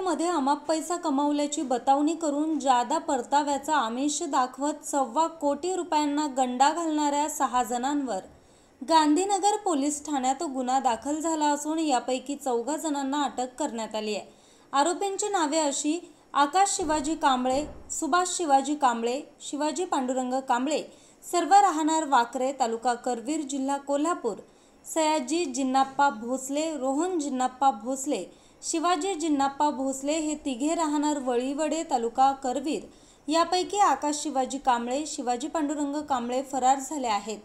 मध्ये अमाप पैसा कमावल्याची बतावणी करून जादा परताव्याचा आमिष दाखवत 1.25 कोटी रुपयांना गंडा घालणाऱ्या 6 जणांवर गांधीनगर पोलीस ठाण्यात गुन्हा दाखल झाला असून यापैकी 4 जणांना अटक करण्यात आली आहे। आरोपींची नावे अशी: आकाश शिवाजी कांबळे, सुभाष शिवाजी कांबळे, शिवाजी पांडुरंग कांबळे, सर्व राहणार वाकरे, तालुका करवीर, जिल्हा कोल्हापूर, सयाजी जिन्नाप्पा भोसले, रोहन जिन्नाप्पा भोसले, शिवाजी जिन्नाप्पा भोसले हे तिघे राहणार वळीवडे, तालुका करवीर। यापैकी आकाश शिवाजी कांबळे, शिवाजी पांडुरंग कांबळे फरार झाले आहेत।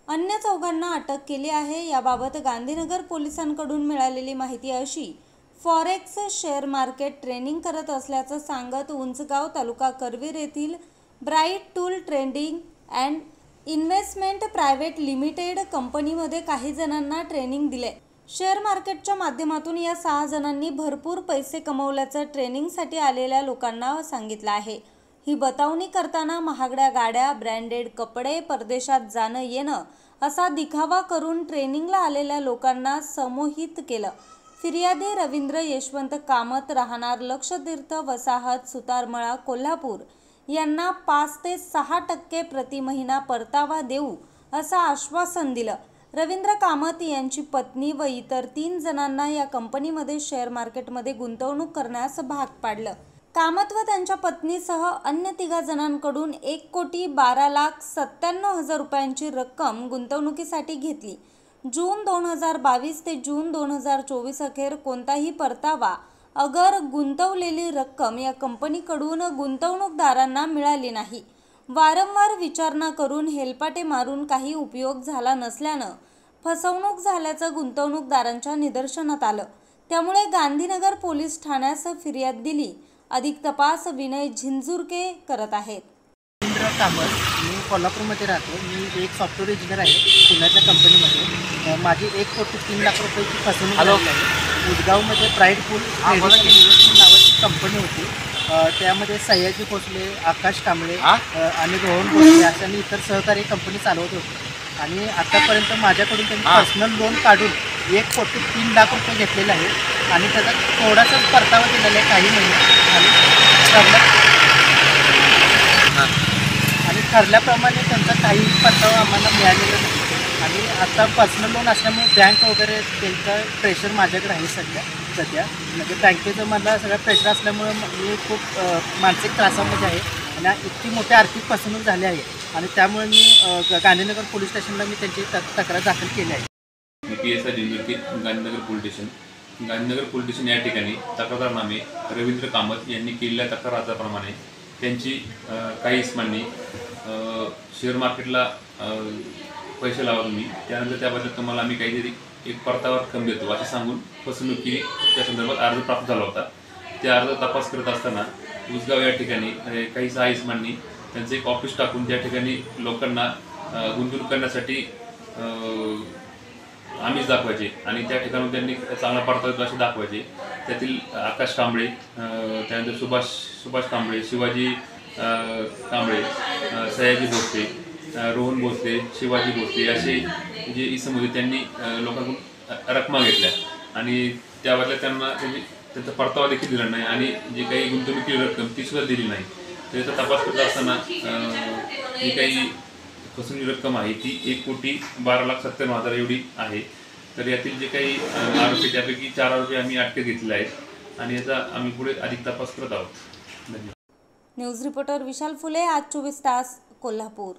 अन्य 4 अटक केली आहे। याबाबत गांधीनगर पोलिसांकडून मिळालेली माहिती अशी: फॉरेक्स शेअर मार्केट ट्रेनिंग करत असल्याचं सांगत उंचगाव, तालुका करवीर येथील bright tool trading and investment private limited कंपनीमध्ये काही जणांना ट्रेनिंग दिले। शेअर मार्केटच्या माध्यमातून या 6 जणांनी भरपूर पैसे कमवल्याचं ट्रेनिंगसाठी आलेल्या लोकांना सांगितलं आहे। ही बतावणी करताना महागड्या गाड्या, ब्रँडेड कपडे, परदेशात जाणं येणं असा दिखावा करून ट्रेनिंगला आलेल्या लोकांना समोहित केलं। फिर्यादी रवींद्र यशवंत कामत, राहणार लक्षतीर्थ वसाहत, सुतारमळा, कोल्हापूर यांना 5 ते 6% प्रति महिना परतावा देऊ असं आश्वासन दिलं। रवींद्र कामत यांची पत्नी व इतर 3 जणांना या कंपनीमध्ये शेअर मार्केटमध्ये गुंतवणूक करण्यास भाग पाडलं। कामत व त्यांच्या पत्नीसह अन्य 3 जणांकडून 1,12,97,000 रुपयांची रक्कम गुंतवणुकीसाठी घेतली। जून 2022 ते जून 2024 अखेर कोणताही परतावा अगर गुंतवलेली रक्कम या कंपनीकडून गुंतवणूकदारांना मिळाली नाही। वारंवार विचारणा करून हेलपाटे मारून काही उपयोग झाला नसल्यानं फसवणूक झाल्याचं गुंतवणूकदारांच्या निदर्शनात आलं। त्यामुळे गांधीनगर पोलीस ठाण्यास फिर्याद दिली। अधिक तपास विनय झिंजुरके करत आहेत। रवींद्र कामत, मी कोल्हापूरमध्ये राहतो। मी एक सॉफ्टवेअर इंजिनियर आहे पुण्याच्या कंपनीमध्ये। माझी 1 कोटी 3 लाख रुपयाची फसवणूक झाली आहे। उदगावमध्ये ब्राईट टूल ट्रेडिंग नावाची कंपनी होती। त्यामध्ये सयाजी भोसले, आकाश कांबळे आणि रोहन भोसले अशांनी इतर सहकारी कंपनी चालवत होती। आणि आतापर्यंत माझ्याकडून त्यांनी पर्सनल लोन काढून 1 कोटी 3 लाख रुपये घेतलेले आहे आणि त्याचा थोडासाच परतावा दिलेला आहे काही महिने आणि ठरल्याप्रमाणे त्यांचा काही परतावा आम्हाला मिळालेला नाही। आणि आता पर्सनल लोन असल्यामुळे बँक वगैरे त्यांचा प्रेशर माझ्याकडे आहे सध्या म्हणजे बँकेचं मला सगळं प्रेशर असल्यामुळे मी खूप मानसिक त्रासामध्ये आहे आणि इतकी मोठी आर्थिक फसवणूक झाली आहे आणि त्यामुळे मी गांधीनगर पोलीस स्टेशनला मी त्यांची तक्रार दाखल केली आहे। PSI जिंजुरके गांधीनगर पोलीस स्टेशन या ठिकाणी तक्रारनामे रवींद्र कामत यांनी केलेल्या तक्राराप्रमाणे त्यांची काही इस्मांनी शेअर मार्केटला पैसे लावा तुम्ही, त्यानंतर त्याबद्दल तुम्हाला आम्ही काहीतरी एक परतावा रक्कम देतो असे सांगून फसवणूक केली। त्या संदर्भात अर्ज प्राप्त झाला होता। त्या अर्ज तपास करत असताना उजगाव या ठिकाणी काही 6 इस्मांनी त्यांचं एक ऑफिस टाकून त्या ठिकाणी लोकांना गुंतवणूक करण्यासाठी आमिष दाखवायचे आणि त्या ठिकाणी त्यांनी चांगला परतावा असे दाखवायचे। त्यातील आकाश कांबळे, त्यानंतर सुभाष कांबळे, शिवाजी कांबळे, सयाजी भोसले, रोहन भोसले, शिवाजी भोसले असे जे इसम होते त्यांनी लोकांकडून रकमा घेतल्या आणि त्याबद्दल त्यांना त्यांचा परतावा देखील दिला नाही आणि जी काही गुंतवणुकीची रक्कम ती सुद्धा दिली नाही। त्याचा तपास करत असताना जी काही फसवणूक रक्कम आहे ती 1,12,97,000 एवढी आहे। तर यातील जे काही आरोपी त्यापैकी 4 आरोपी आम्ही अटकेत घेतलेले आहेत आणि याचा आम्ही पुढे अधिक तपास करत आहोत। धन्यवाद। न्यूज रिपोर्टर विशाल फुले, आज 24 तास, कोल्हापूर।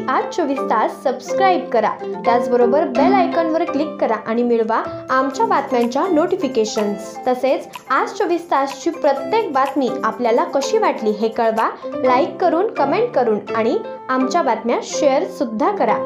आज 24 तास सबस्क्राईब करा, त्याचबरोबर बेल आयकॉनवर क्लिक करा आणि मिळवा आमच्या बातम्यांच्या नोटिफिकेशन्स। तसेच आज 24 तासची प्रत्येक बातमी आपल्याला कशी वाटली हे कळवा, लाईक करून, कमेंट करून आणि आमच्या बातम्या शेअर सुद्धा करा।